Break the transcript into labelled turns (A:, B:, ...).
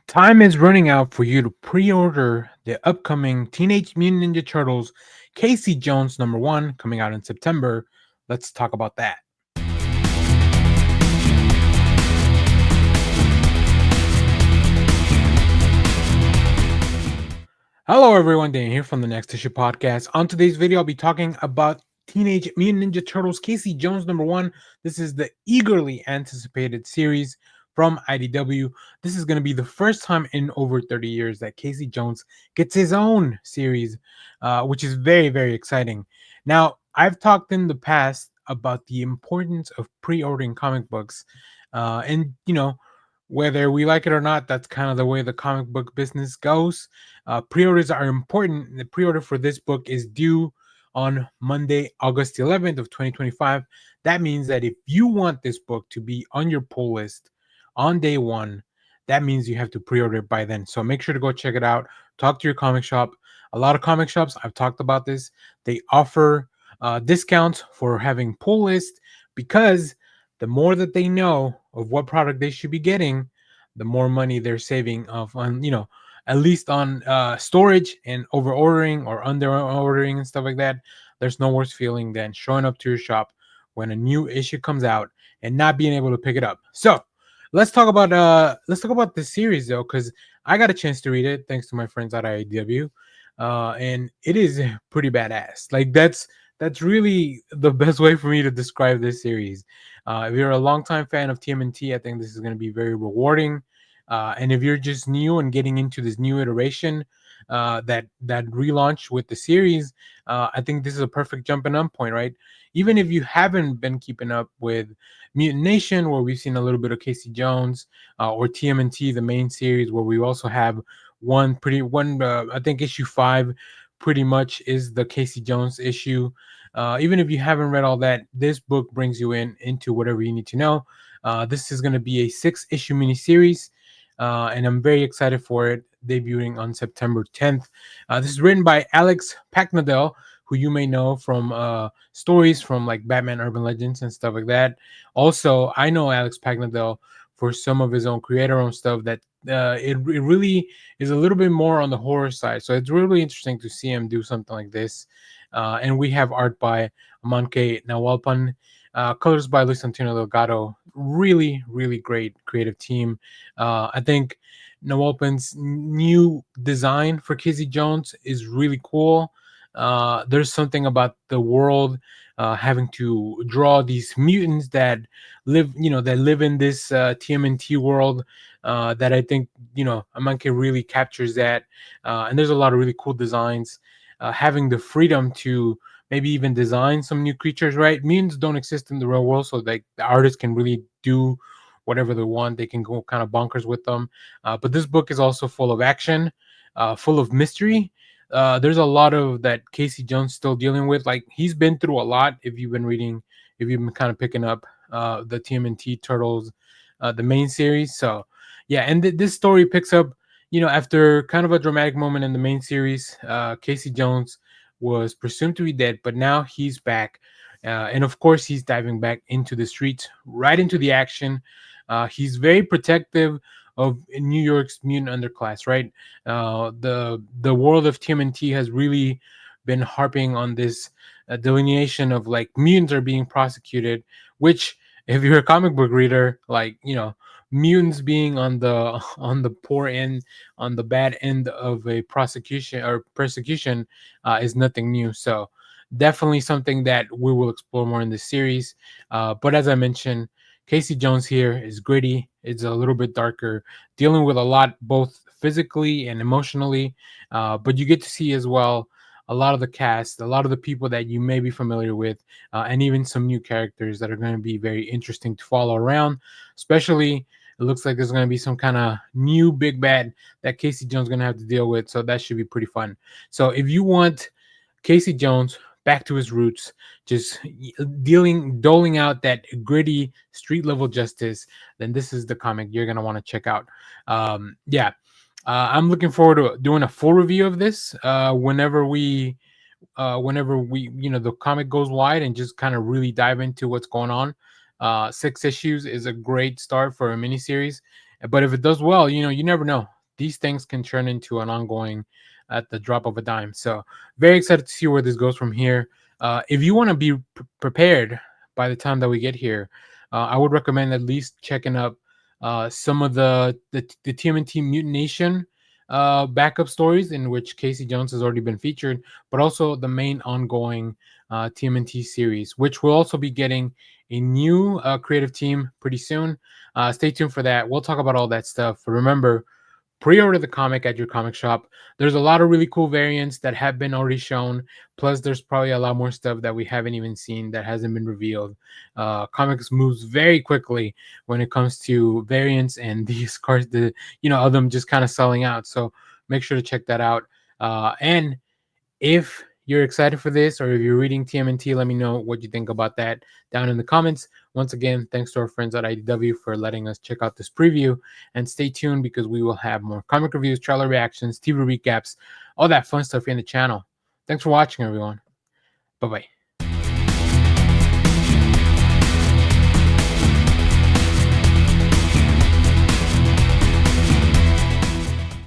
A: Time is running out for you to pre-order the upcoming Teenage Mutant Ninja Turtles Casey Jones #1 coming out in September. Let's talk about that. Hello everyone, Dan here from the Next Issue Podcast. On today's video, I'll be talking about Teenage Mutant Ninja Turtles Casey Jones #1. This is the eagerly anticipated series from IDW. This is going to be the first time in over 30 years that Casey Jones gets his own series, which is very, very exciting. Now, I've talked in the past about the importance of pre-ordering comic books, and whether we like it or not, that's kind of the way the comic book business goes. Pre-orders are important. The pre-order for this book is due on Monday, August 11th of 2025. That means that if you want this book to be on your pull list on day one, that means you have to pre-order it by then. So make sure to go check it out. Talk to your comic shop. A lot of comic shops, I've talked about this, they offer discounts for having pull list because the more that they know of what product they should be getting, the more money they're saving of on at least on storage and over ordering or under ordering and stuff like that. There's no worse feeling than showing up to your shop when a new issue comes out and not being able to pick it up. So let's talk about this series though, because I got a chance to read it thanks to my friends at IDW, and it is pretty badass. Like that's really the best way for me to describe this series. If you're a longtime fan of TMNT, I think this is going to be very rewarding. And if you're just new and getting into this new iteration, that relaunch with the series, I think this is a perfect jumping on point, right? Even if you haven't been keeping up with Mutant Nation, where we've seen a little bit of Casey Jones, or TMNT, the main series, where we also have I think issue 5 pretty much is the Casey Jones issue. Even if you haven't read all that, this book brings you into whatever you need to know. This is going to be a 6-issue miniseries, and I'm very excited for it, debuting on September 10th. This is written by Alex Packnadel, who you may know from stories from like Batman Urban Legends and stuff like that. Also, I know Alex Packnadel for some of his own creator-owned stuff that it really is a little bit more on the horror side. So it's really interesting to see him do something like this. And we have art by Amanke Nawalpan, colors by Luis Antonio Delgado. Really, really great creative team. I think Nawalpan's new design for Casey Jones is really cool. There's something about the world having to draw these mutants that live in this TMNT world, that I think Amanke really captures that. And there's a lot of really cool designs. Having the freedom to maybe even design some new creatures, right? Mutants don't exist in the real world, so like the artists can really do whatever they want. They can go kind of bonkers with them. But this book is also full of action, full of mystery. There's a lot of that Casey Jones still dealing with. Like he's been through a lot. If you've been kind of picking up the TMNT Turtles, the main series. So yeah, and this story picks up, after kind of a dramatic moment in the main series. Casey Jones was presumed to be dead, but now he's back. And of course, he's diving back into the streets, right into the action. He's very protective of New York's mutant underclass, right? The world of TMNT has really been harping on this delineation of like mutants are being prosecuted, which if you're a comic book reader, like mutants being on the on the poor end, on the bad end of a prosecution or persecution, is nothing new. So definitely something that we will explore more in this series. But as I mentioned, Casey Jones here is gritty. It's a little bit darker, dealing with a lot both physically and emotionally. But you get to see as well a lot of the cast, a lot of the people that you may be familiar with, and even some new characters that are going to be very interesting to follow around. Especially, it looks like there's going to be some kind of new big bad that Casey Jones is going to have to deal with. So that should be pretty fun. So if you want Casey Jones back to his roots, just doling out that gritty street level justice, then this is the comic you're gonna want to check out. Yeah, I'm looking forward to doing a full review of this whenever we the comic goes wide and just kind of really dive into what's going on. 6 issues is a great start for a miniseries, but if it does well, you never know. these things can turn into an ongoing at the drop of a dime. So very excited to see where this goes from here. If you want to be prepared by the time that we get here, I would recommend at least checking up some of the TMNT Mutination backup stories, in which Casey Jones has already been featured, but also the main ongoing TMNT series, which will also be getting a new creative team pretty soon. Stay tuned for that. We'll talk about all that stuff. Remember, pre-order the comic at your comic shop. There's a lot of really cool variants that have been already shown. Plus, there's probably a lot more stuff that we haven't even seen that hasn't been revealed. Comics moves very quickly when it comes to variants and these cards, of them just kind of selling out. So make sure to check that out. And if you're excited for this, or if you're reading TMNT, let me know what you think about that down in the comments. Once again, thanks to our friends at IDW for letting us check out this preview. And stay tuned, because we will have more comic reviews, trailer reactions, TV recaps, all that fun stuff here in the channel. Thanks for watching, everyone. Bye bye.